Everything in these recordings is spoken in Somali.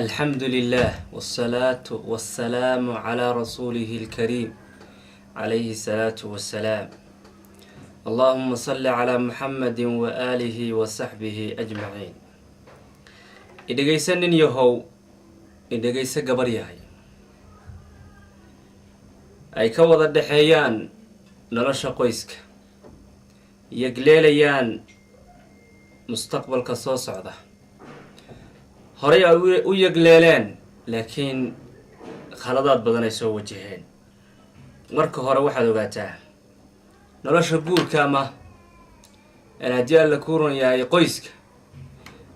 الحمد لله والصلاة والسلام على رسوله الكريم عليه الصلاة والسلام. اللهم صل على محمد وآله وصحبه أجمعين. idhegaysa nin yahow idhegaysa gabar yahay ay ka wada dhexeeyaan nolosha qoyska yagleelayaan mustaqbalka soo socda. horey ay u yagleeleen laakiin khaladaad badan ay soo wajaheen. marka hore waxaad ogaataa nolosha guurka ama haddii alla ku run yahay qoyska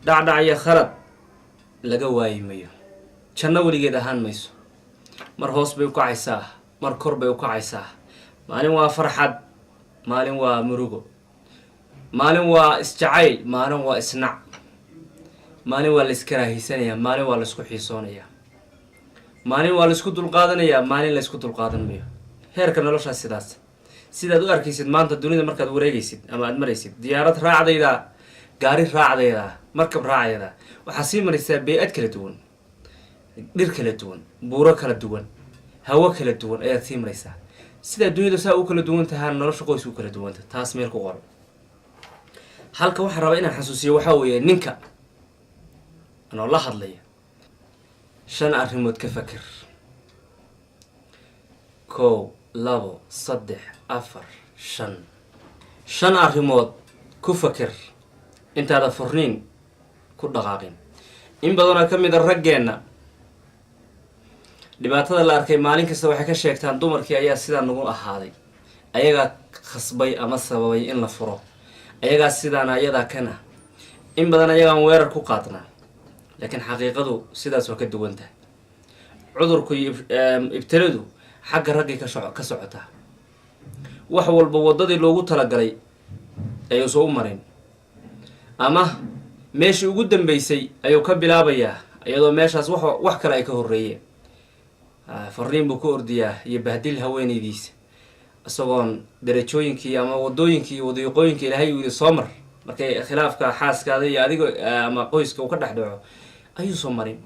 dhacdhac iyo khalad laga waayi mayo. janno weligeed ahaan mayso. mar hoos bay u kacaysaa, mar kor bay u kacaysaa. maalin waa farxad, maalin waa murugo, maalin waa isjacayl, maalin waa isnac, maalin waa la iskaraahiysanayaa, maalin waa la isku xiisoonayaa, maalin waa la isku dulqaadanayaa, maalin la isku dulqaadan mayo. heerka noloshaas sidaas sidaad u arkaysid maanta dunida markaad wareegaysid ama aada maraysid diyaarad raacdayda, gaari raacdayda, markab raacdayda, waxaa sii maraysaa bey-ad kala duwan, dhir kala duwan, buuro kala duwan, hawo kala duwan ayaad sii maraysaa. sidaa duniyada saa u kala duwan tahaan nolosha qoys u kala duwanta. taas meel ku qoro. halka waxaan rabaa inaan xasuusiyo waxaa weeye ninka anoo la hadlaya 5 arrimood ka fakir. 1 2 3 4 5 5 arrimood ku fakir intaada furniin ku dhaqaaqin. in badanoo ka mid a raggeenna dhibaatada la arkay maalin kasta waxay ka sheegtaan dumarkii ayaa sidaa nagu ahaaday, ayagaa khasbay ama sababay in la furo, ayagaa sidaana ayadaa kana. in badan ayagaan weerar ku qaadnaa, laakiin xaqiiqadu sidaas waa ka duwan tahay. cudurku iyo ibtiladu xagga raggay ka socotaa. wax walba waddadii loogu talagalay ayuusan u marin, ama meeshii ugu dambeysay ayuu ka bilaabayaa iyadoo meeshaas wax kale ay ka horreeyeen. farriin buu ka ordiyaa iyo bahdil haweenaydiisa isagoon darajooyinkii ama wadooyinkii iyo wadiiqooyinka ilaahay uu yidhi soo mar markay khilaafka xaaskaada iyo adiga ama qoyska uu ka dhex dhaco ayuu soo marin.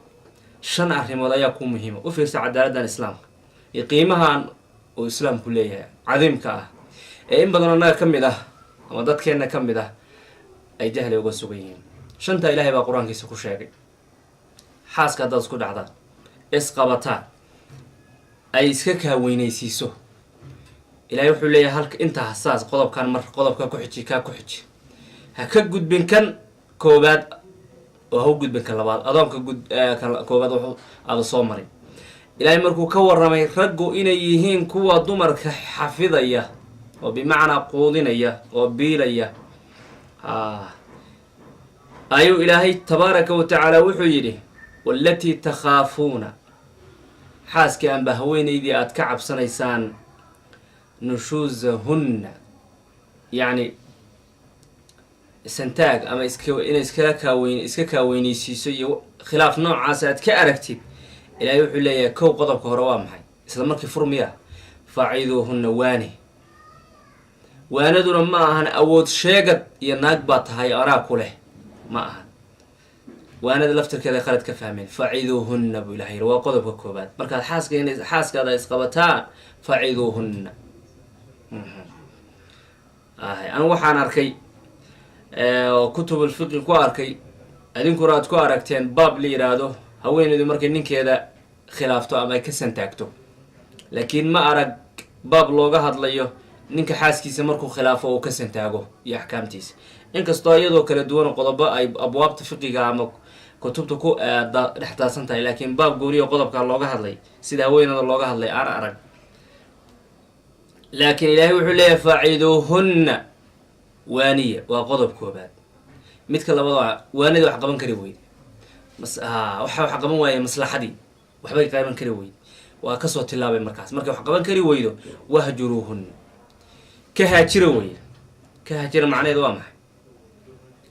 5 arrimood ayaa ku muhiima. u fiirsa cadaaladdan islaamka iyo qiimahan uu islaamku leeyahay cadiimka ah ee in badan annaga ka mid ah ama dadkeenna ka mid ah ay jahli uga sugan yihiin. 5 ilaahay baa qur-aankiisa ku sheegay. xaaska haddaad isku dhacdaan, isqabataan, ay iska kaaweynaysiiso, ilaahay wuxuu leeyahay halka intaa saas qodobkan mar qodobka ku xiji kaa ku xiji, ha ka gudbin kan koobaad oo ha u gudbin kan labaad. adoonka koobaad wuxuu aada soo maray. ilaahay markuu ka warramay raggu inay yihiin kuwa dumarka xafidaya oo bimacnaa quudinaya oo biilaya, ayuu ilaahay tabaaraka wa tacaala wuxuu yidhi wallatii takhaafuuna, xaaskii anba haweenaydii aada ka cabsanaysaan nushuusahunna, yacni santaag ama inay iska kaaweynaysiiso iyo khilaaf noocaas aad ka aragtid. ilaahay wuxuu leeyahay kow qodobka hore waa maxay? isla markii furmiya faaciduuhunna waanaduna ma ahan awood sheegad iyo naag baa tahay anaa ku leh, ma ahan. waanada laftirkeeda khalad ka fahmeen. faaciduuhunna buu ilahay yiri, waa qodobka koobaad. markaad xaaskaada isqabataan faaciduuhunna. anigu waxaan arkay kutubul fiqi ku arkay, idinkuna aad ku aragteen baab la yiraahdo haweeneydu markay ninkeeda khilaafto ama ay ka santaagto, laakiin ma arag baab looga hadlayo ninka xaaskiisa markuu khilaafo uu ka santaago iyo axkaamtiisa. inkastoo iyadoo kala duwan qodobo ay abwaabta fiqiga ama kutubta ku dhex daasan tahay, laakiin baab gooniyo qodobka looga hadlay sida haweenada looga hadlay aan arag. laakiin ilaahay wuxuu leeyahay faaciduuhunna waaniya, waa qodob koobaad. midka labaad waa waanida wax qaban kari weyde, waxa wax qaban waaye maslaxadii, waxbay qaban kari weyde, waa kasoo tilaabay markaas. markay wax qaban kari weydo wahjuruuhunna, ka haajira weye. ka haajira macnaheedu waa maxay?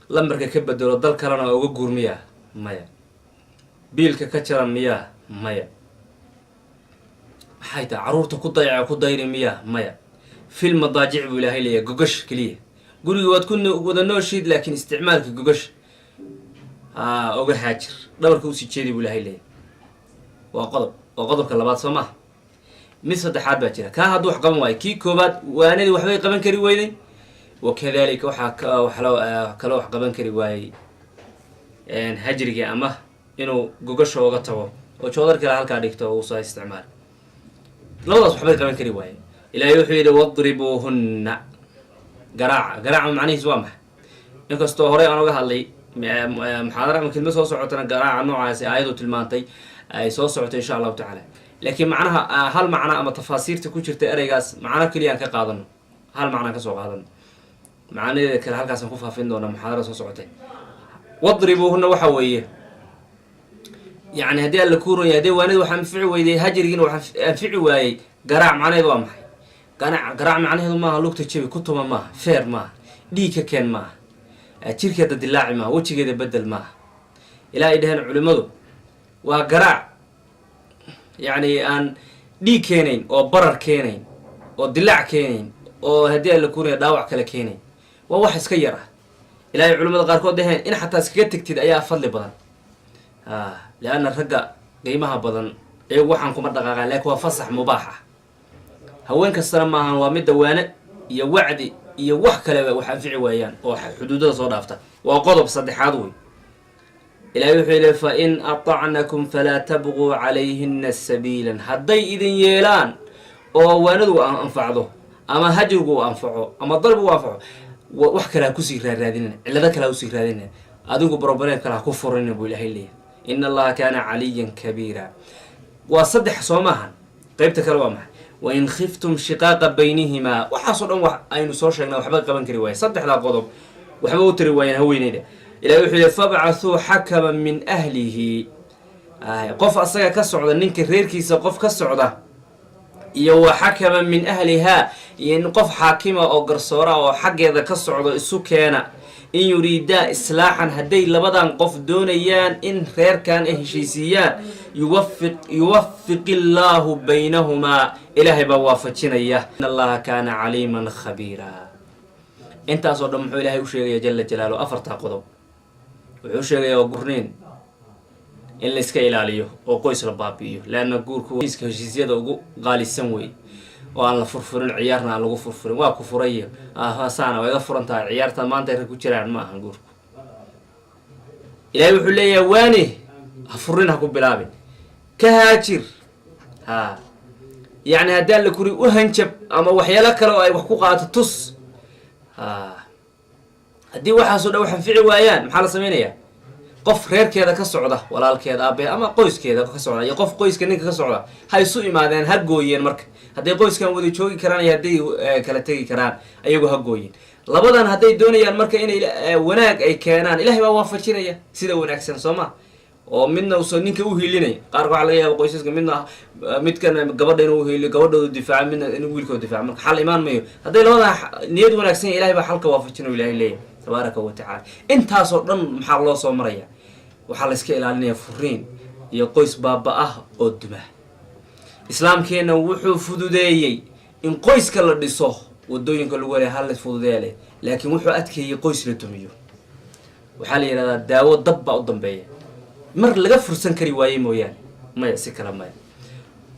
lambarka ka bedelo, dal kalena uga guur miyaa? maya. biilka ka jaran miyaa? maya. maxay tahay caruurta ku dayaca ku dayri miyaa? maya. fil madaajic buu ilaahay leeyahay, gogash keliya. guriga waad ku wada nooshiid, laakiin isticmaalka gogash oga haajir dhabarka usii jeedi buu ilaahay leeyahy waa qodobka labaad soo maha mid saddexaad baa jira kaa hadduu wax qaban waayo kii koobaad waanadii waxbay qaban kari weyday wakadalika waxaa kaloo wax qaban kari waayey hajrigii ama inuu gogasha oga tago oo joodar kale halkaa dhigto oo uusa isticmaal labadaas waxbay qaban kari waayeen ilaahay wuxuu yidhi wadribuuhunna garaaca macnihiis waa maxay inkastoo horey aan oga hadlay muxaadara ama kelmad soo socotana garaaca noocaasi aayadu tilmaantay ay soo socotay insha allahu tacaala laakiin macnaha hal macno ama tafaasiirta ku jirta ereygaas macno keliya aan ka qaadano hal macnaan kasoo qaadano macnadeeda kale halkaasaan ku faafin doona muxaadara soo socotay wadribuuhunna waxa weeye yani haddii alla kuu ron yahay haddii waanidi wax anfici weyday hajrigiina wax anfici waayey garaac macnaheedu waa maxay garaac macnaheedu maaha lugta jabi ku tuma maaha feer maaha dhiig ka keen maaha jirkeeda dilaaci maaha wejigeeda bedel maaha ilaa ay dhaheen culimmadu waa garaac yacni aan dhiig keenayn oo barar keenayn oo dilaac keenayn oo haddii alla kuu ron yahay dhaawac kale keenayn waa wax iska yar ah ilaa ay culimmada qaarkood dhaheen in xataa iskaga tegtid ayaa fadli badan leanna ragga qiimaha badan iyagu waxaan kuma dhaqaaqaan laakiin waa fasax mubaax ah haween kastana maahan waa midda waane iyo wacdi iyo wax kaleba wax anfici waayaan oo xuduudada soo dhaafta waa qodob saddexaad wey ilaahay wuxuu yidhi fa in atacnakum falaa tabquu calayhina sabiilan hadday idin yeelaan oo waanadu anfacdo ama hajrigu u anfaco ama dalbigu anfaco wax kale ha kusii raaraadinina cillado kale ha usii raadinina adigu broblem kale ha ku furina buu ilaahay leeyahay in allaha kaana caliyan kabiira waa saddex soo maahan qeybta kale waa maxay wain khiftum shiqaaqa baynihimaa waxaasoo dhan wax aynu soo sheegnay waxba qaban kari waayen saddexdaa qodob waxba u tari waayeen haweeneyda ilahi wuxuu yihi fabcathuu xakaman min ahlihi qof asaga ka socda ninka reerkiisa qof ka socda iyo wa xakaman min ahlihaa iyo qof xaakima oo garsoora oo xaggeeda ka socdo isu keena in yuriidaa islaaxan hadday labadan qof doonayaan in reerkan ay heshiisiiyaan yuwafiq illaahu baynahumaa ilaahay baa waafajinaya in allaha kaana caliiman khabiira intaasoo dhan muxuu ilaahay u sheegaya jala jalaaluhu afartaa qodob wuxuu sheegayaa waa gurniin in la iska ilaaliyo oo qoys la baabi'iyo leanna guurku iska heshiisyada ugu qaalisan wey oo aan la furfurin ciyaarna aan lagu furfurin waa ku furayo saana waa iga furan tahay ciyaarta maanta ay rag ku jiraan ma ahan guurku ilaahay wuxuu leeyahay waani ha furin ha ku bilaabin ka haajir yacni haddaan la kuri u hanjab ama waxyaalo kale oo ay wax ku qaato tus haddii waxaasoo dhan wax anfici waayaan maxaa la samaynayaa qof reerkeeda ka socda walaalkeeda aabe ama qoyskeeda ka socda iyo qof qoyska ninka ka socda ha isu imaadeen ha gooyeen marka hadday qoyskan wada joogi karaan iyo hadday kala tegi karaan ayagu ha gooyeen labadan hadday doonayaan marka inay wanaag ay keenaan ilahay baa waafajinaya sida wanaagsan soo ma oo midna uso ninka u hiilinaya qaarka waxaa laga yaaba qoysaska midkan gabadha inuu hiiliyo gabadhooda difaaca midna inuu wiilkooda difaaca marka xal imaan mayo hadday labadan niyad wanaagsan yahay ilahay baa xalka waafajinayo ilahay leeyahay tabaaraka wa tacaala intaasoo dhan maxaa loo soo maraya waxaa la iska ilaalinaya furiin iyo qoys baaba-ah oo duma islaamkeenna wuxuu fududeeyey in qoyska la dhiso wadooyinka lagu helay hal fududeeya leh laakiin wuxuu adkeeyey qoys la dumiyo waxaa la yidhahdaa daawo dab baa u dambeeya mar laga fursan kari waayey mooyaane maya si kale maya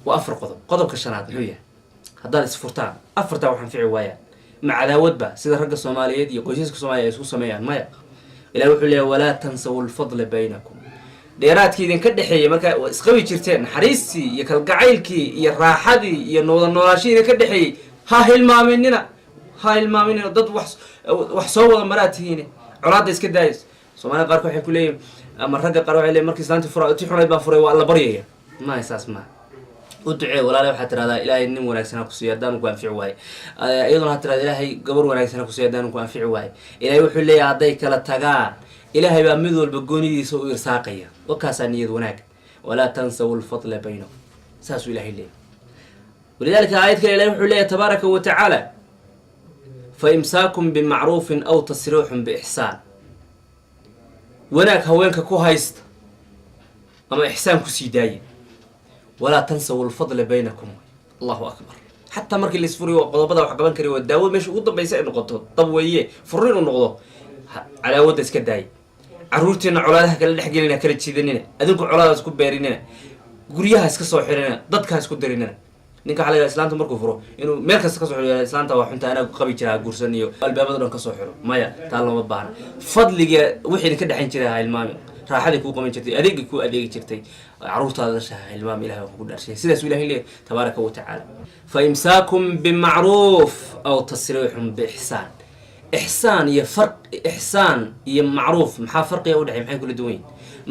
waa afar qodob qodobka shanaad muxuu yahay haddaad isfurtaan afartaa wax anfici waayaan ma cadaawadba sida ragga soomaaliyeed iyo qoysaska soomaaliya ay isku sameeyaan maya ilahi wuxuu leeyahy walaa tansaw lfadla baynakum dheeraadkii idinka dhexeeyay markaa isqabi jirteen naxariistii iyo kalgacaylkii iyo raaxadii iyo noolaashii idinka dhexeeyey ha hilmaaminina dad wax soo wada maraa tihiine colaadda iska daayas soomaalida qaarka waxay ku leeyihin ama ragga qaar waxay leeyihin markii islaantii fura ti xunayd baa furay waa alla baryaya maya saas maha u ducee walaale waxaad tirahdaa ilaahay nin wanaagsan ha ku siiyo haddaan ku anfici waayo iyaduna waxaad tirahdaa ilaahay gabar wanaagsan ha ku siiyo haddaan ku anfici waayo ilaahay wuxuu leeyahay hadday kala tagaan ilaahay baa mid walba goonidiisa u irsaaqaya wakaasaa niyad wanaag walaa tansaw lfadla baynakum saasuu ilahay leeyahy walidalika aayad kale ilahay wuxuu leeyahy tabaaraka wa tacaala fa imsaakum bimacruufin aw tasriixun biixsaan wanaag haweenka ku haysta ama ixsaan kusii daaya walaa tansaw lfadla baynakum allahu akbar xataa markii laisfuriyo qodobada wax qaban kari waa daawad meesha ugu dambaysa ay noqoto dab weeye furin u noqdo cadaawadda iska daaya caruurteena colaadaha kala dhexgelina kala jiidanina adinku colaadaas ku beerinina guryaha iska soo xirina dadka isku darinina ninka xalay islaanta markuu furo inuu meel kasta ka soo xiro islaanta waa xunta anaga qabi jiraa guursan iyo albaabada dhan ka soo xiro maya taa lama baahna fadliga wixii ka dhaxin jiray ilmaami raaxadii ku qaban jirtay adeegi ku adeegi jirtay caruurtaada shaha ilmaami ilaahay ku dharshay sidaas ilaahay leeyahay tabaaraka wa tacaala fa imsaakum bima'ruf aw tasrihum biihsan ihsan iyo farq ihsan iyo ma'ruf maxaa farqiga u dhaxay maxay kula duwan yihiin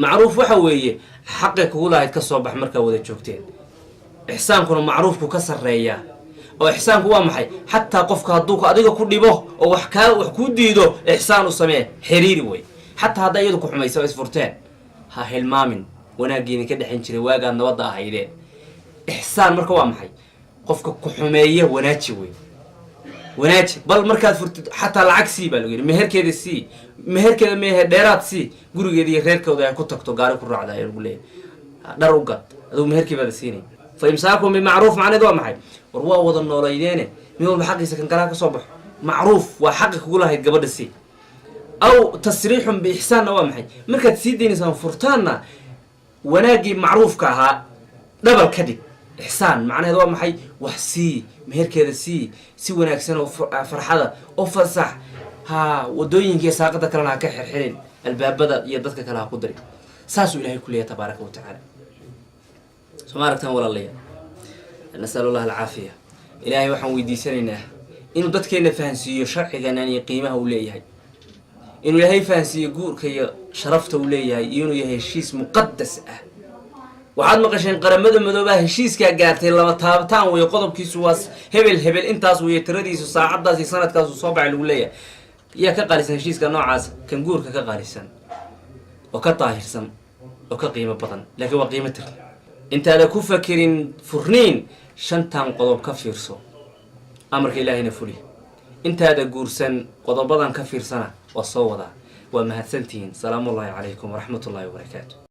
ma'ruf waxa weeye xaqi kugu lahayd ka soo bax marka wada joogteen ihsaankuna ma'rufku ka sareeya oo ihsaanku waa maxay hatta qofka haduu adiga ku dhibo oo wax ku diido ihsaan u samee xiriiri way hatta hadaa iyadu ku xumayso isfurteen ha hilmaamin wanaagiina ka dhaxin jiray waaga nabada ahaydeen ihsaan marka waa maxay qofka ku xumeeyo wanaaji way wanaaji bal markaad furtid hatta lacag si baa lagu yiri meherkeeda mehe dheeraad si gurigeeda iyo reerkooda ay ku tagto gaari ku raacda ay ugu leeyahay dhar u gad aduu meherkeeda siinay فإمساكم بمعروف معناه ده محي وروا وضع النوريدين مين بحق يسكن كلام كصبح معروف وحقك كلها يتقبل السي أو تصريح بإحسان نوع محي مركز سيدين إنسان فرتانا وناجي معروف كها دبل كذب إحسان معناه ده محي وحسي مهر كذا سي وناك سنة فرحة وفرصح ها ودوين كي ساقط كلامها كحر حين الباب بدأ يدك كلامها قدري ساسو إلهي كلية تبارك وتعالى سماركتان ولا الله نسأل الله العافية إلهي وحن ويديسانينه إنه دادكينا فهنسيو شرعيغان أن يقيمه وليهي إنه إلهي فهنسيو قورك شرفته وليهي إنه يهي هشيس مقدس وعاد مقاشين قرمدو مدوبا هشيس كاقارتين لما تابتان ويقضب كيسواس هبل انتاس ويترديسو ساعد داسي سنة كاسو صابع الولية يا كقارسان هشيس كنوعاس كان قورك كقارسان وكطاهرسان وكقيمة بطن لكن وقيمة انت هذا كفكرين فرنين شنتان قضب كفيرسو امرك الهي نفولي انت هذا قرسن قضبضان كفيرسنا وصودا ومهدسنتين سلام الله عليكم ورحمة الله وبركاته